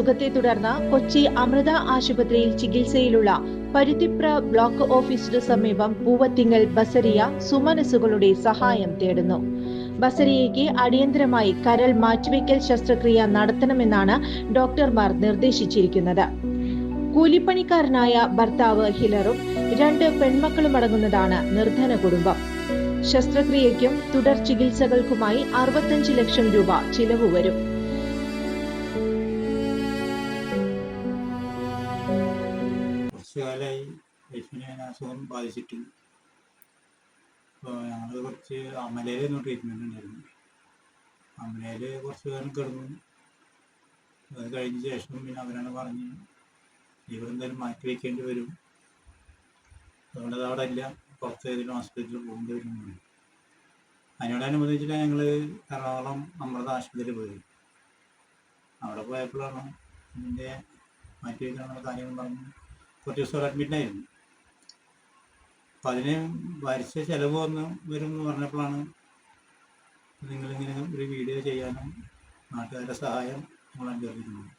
അസുഖത്തെ തുടർന്ന് കൊച്ചി അമൃത ആശുപത്രിയിൽ ചികിത്സയിലുള്ള പരുത്തിപ്ര ബ്ലോക്ക് ഓഫീസിനു സമീപം പൂവത്തിങ്ങൽ ബസരിയ സുമനസുകളുടെ സഹായം തേടുന്നു. ബസരിയയ്ക്ക് അടിയന്തരമായി കരൾ മാറ്റിവെക്കൽ ശസ്ത്രക്രിയ നടത്തണമെന്നാണ് ഡോക്ടർമാർ നിർദ്ദേശിച്ചിരിക്കുന്നത്. കൂലിപ്പണിക്കാരനായ ഭർത്താവ് ഹിലറും 2 പെൺമക്കളും അടങ്ങുന്നതാണ് നിർധന കുടുംബം. ശസ്ത്രക്രിയയ്ക്കും തുടർ ചികിത്സകൾക്കുമായി 65 ലക്ഷം രൂപ ചിലവ് വരും. കുറച്ചുകാലമായി ലൈഫിനെ അസുഖം ബാധിച്ചിട്ട് ഞങ്ങൾ കുറച്ച് അമലയിലൊന്നും ട്രീറ്റ്മെൻറ്റ് ഉണ്ടായിരുന്നു. അമലയിൽ കുറച്ച് കാലം കിടന്നു. അത് കഴിഞ്ഞ ശേഷം പിന്നെ അവരാണ് പറഞ്ഞ് ഇവിടെ എന്തായാലും മാറ്റി വയ്ക്കേണ്ടി വരും, അതുകൊണ്ട് അവിടെ ഇല്ല, പുറത്ത് ഏതെങ്കിലും ഹോസ്പിറ്റലിൽ പോകേണ്ടി വരും. അതിനോടനുബന്ധിച്ചിട്ടാണ് ഞങ്ങൾ എറണാകുളം അമൃത ആശുപത്രിയിൽ പോയി. അവിടെ പോയപ്പോഴാണ് ഇതിൻ്റെ മാറ്റി വയ്ക്കാനുള്ള കാര്യങ്ങൾ പറഞ്ഞ് കുറച്ച് ദിവസം അഡ്മിറ്റായിരുന്നു. അപ്പം അതിന് വരിച്ച ചിലവ് വരും എന്ന് പറഞ്ഞപ്പോഴാണ് നിങ്ങളിങ്ങനെ ഒരു വീഡിയോ ചെയ്യാനും നാട്ടുകാരുടെ സഹായം നമ്മൾ അഭ്യർത്ഥിക്കുന്നത്.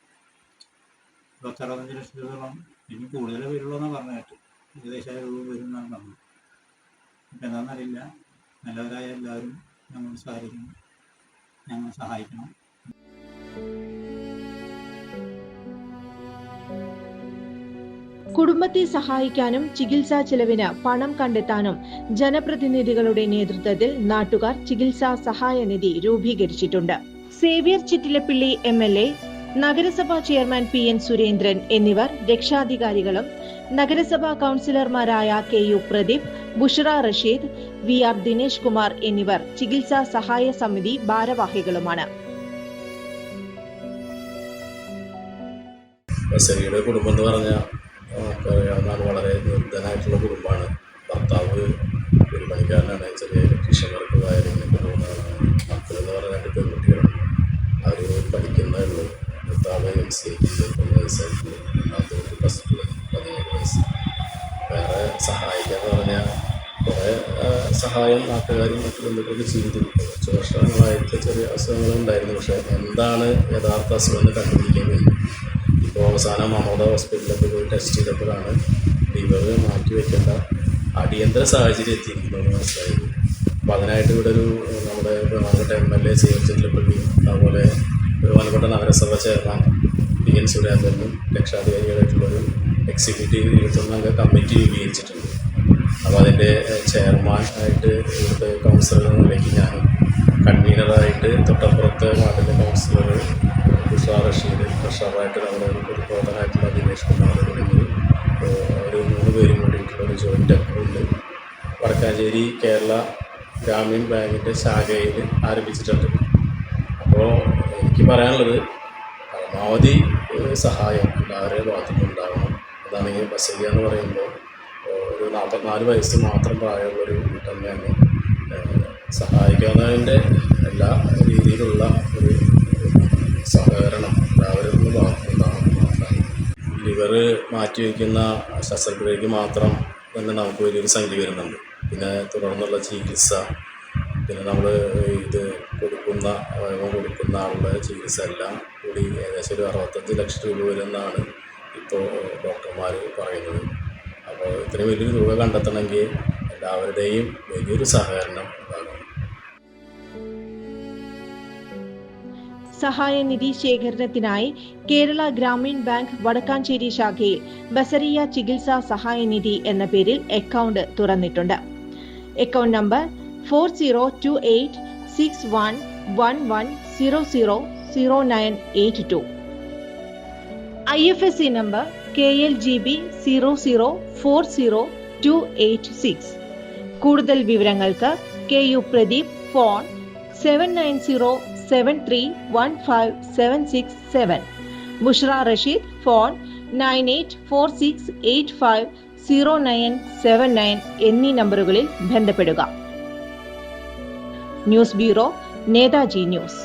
65 ലക്ഷം രൂപയോളം, ഇനി കൂടുതൽ വരുള്ളൂ എന്നാണ് പറഞ്ഞ കേട്ട്. ഏകദേശം രൂപ വരും എന്നാണ് പറഞ്ഞത്. ഇപ്പം എന്താണെന്നറിയില്ല. നല്ലവരായ എല്ലാവരും ഞങ്ങൾ സഹായിക്കണം, ഞങ്ങൾ സഹായിക്കണം. കുടുംബത്തെ സഹായിക്കാനും ചികിത്സാ ചെലവിന് പണം കണ്ടെത്താനും ജനപ്രതിനിധികളുടെ നേതൃത്വത്തിൽ നാട്ടുകാർ ചികിത്സാ സഹായനിധി രൂപീകരിച്ചിട്ടുണ്ട്. സേവ്യർ ചിറ്റിലപ്പിള്ളി MLA, നഗരസഭാ ചെയർമാൻ PN സുരേന്ദ്രൻ എന്നിവർ രക്ഷാധികാരികളും നഗരസഭാ കൌൺസിലർമാരായ KU പ്രദീപ്, ബുഷ്റ റഷീദ്, VR ദിനേശ് കുമാർ എന്നിവർ ചികിത്സാ സഹായ സമിതി ഭാരവാഹികളുമാണ്. കുടുംബം എന്ന് പറഞ്ഞാൽ നമുക്കറിയാവുന്നതാണ്, വളരെ നിർദ്ധനായിട്ടുള്ള കുടുംബമാണ്. ഭർത്താവ് ഒരു പണിക്കാരനാണ്, ചെറിയ ഇലക്ട്രീഷ്യൻ വർക്ക് വയറിങ്ങിനൊക്കെ പോകുന്ന ആളാണ്. മക്കളെന്ന് പറഞ്ഞാൽ 2 പെൺകുട്ടികളാണ്. അവർ പഠിക്കുന്നേ ഉള്ളൂ. ഭർത്താവ് MCA 1 വയസ്സായിട്ട്, രണ്ടാമത്തെ +2 17 വയസ്സ്. വേറെ സഹായിക്കാന്ന് പറഞ്ഞാൽ കുറേ സഹായം നാട്ടുകാരും മറ്റു ബന്ധുക്കളൊക്കെ ചെയ്തു. കുറച്ച് വർഷങ്ങളായിട്ട് ചെറിയ അസുഖങ്ങളുണ്ടായിരുന്നു. പക്ഷേ എന്താണ് യഥാർത്ഥ അസുഖം എന്ന് കണ്ടുപിടിക്കാൻ കഴിയും. ഇപ്പോൾ അവസാനം അമൃത ഹോസ്പിറ്റലിലൊക്കെ പോയി ടെസ്റ്റ് ചെയ്തപ്പോഴാണ് ലിവർ മാറ്റി വയ്ക്കേണ്ട അടിയന്തര സാഹചര്യം എത്തിയിരിക്കുന്നത് മനസ്സിലായത്. അപ്പോൾ അതിനായിട്ട് ഇവിടെ നമ്മുടെ ബഹുമാനപ്പെട്ട MLA സേവ്യർ ചിറ്റിലപ്പിള്ളി, അതുപോലെ ബഹുമാനപ്പെട്ട നഗരസഭ ചെയർമാൻ PN സുരേന്ദ്രനും രക്ഷാധികാരികളായിട്ടുള്ളൊരു എക്സിക്യൂട്ടീവ് 21 അംഗ കമ്മിറ്റി രൂപീകരിച്ചിട്ടുണ്ട്. അപ്പോൾ അതിൻ്റെ ചെയർമാൻ ആയിട്ട് ഇവിടുത്തെ കൗൺസിലർ എന്ന നിലയ്ക്ക് ഞാനും, കൺവീനറായിട്ട് തൊട്ടപ്പുറത്തെ വാർഡിലെ കൗൺസിലർ ബുഷ്റ റഷീദ്, ട്രഷറായിട്ട് നമ്മുടെ ഒരു പ്രവർത്തനമായിട്ടുള്ള ദിനേശ് കുമാർ തുടങ്ങി ഒരു 3 പേരും കൂടിയിട്ടുള്ളൊരു ജോയിൻ്റ് അക്കൗണ്ട് വടക്കാഞ്ചേരി കേരള ഗ്രാമീൺ ബാങ്കിൻ്റെ ശാഖയിൽ ആരംഭിച്ചിട്ടുണ്ട്. അപ്പോൾ എനിക്ക് പറയാനുള്ളത്, പരമാവധി സഹായം എല്ലാവരുടെ ഭാഗത്തുനിന്നും ഉണ്ടാകണം. അതാണെങ്കിൽ ബസരിയ എന്ന് പറയുമ്പോൾ ഒരു 44 വയസ്സ് മാത്രം പ്രായമുള്ളൊരു വീട്ടമ്മയാണ്. സഹായിക്കാവുന്നതിൻ്റെ എല്ലാ രീതിയിലുള്ള ഒരു സഹകരണം എല്ലാവരും ഭാഗത്തുനിന്നുണ്ടാകും. ലിവർ മാറ്റിവെക്കുന്ന ശസ്ത്രക്രിയയ്ക്ക് മാത്രം തന്നെ നമുക്ക് വലിയൊരു സംഖ്യ വരുന്നുണ്ട്. പിന്നെ തുടർന്നുള്ള ചികിത്സ, പിന്നെ നമ്മൾ ഇത് കൊടുക്കുന്ന ആളുടെ ചികിത്സ എല്ലാം കൂടി ഏകദേശം ഒരു 65 ലക്ഷം രൂപ വരുമെന്നാണ് ഇപ്പോൾ ഡോക്ടർമാർ പറയുന്നത്. അപ്പോൾ ഇത്രയും വലിയൊരു തുക കണ്ടെത്തണമെങ്കിൽ എല്ലാവരുടെയും വലിയൊരു സഹകരണം ഉണ്ടാകണം. സഹായനിധി ശേഖരണത്തിനായി കേരള ഗ്രാമീൺ ബാങ്ക് വടക്കാഞ്ചേരി ശാഖയിൽ ബസരിയ ചികിത്സാ സഹായനിധി എന്ന പേരിൽ അക്കൗണ്ട് തുറന്നിട്ടുണ്ട്. Account number 40286111000982. IFSC number KLGB 0040286. കൂടുതൽ വിവരങ്ങൾക്ക് KU Pradeep, phone 7907315767. Bushra Rasheed, phone 9846850979 എന്നീ നമ്പറുകളിൽ ബന്ധപ്പെടുക. News bureau, Netaji news.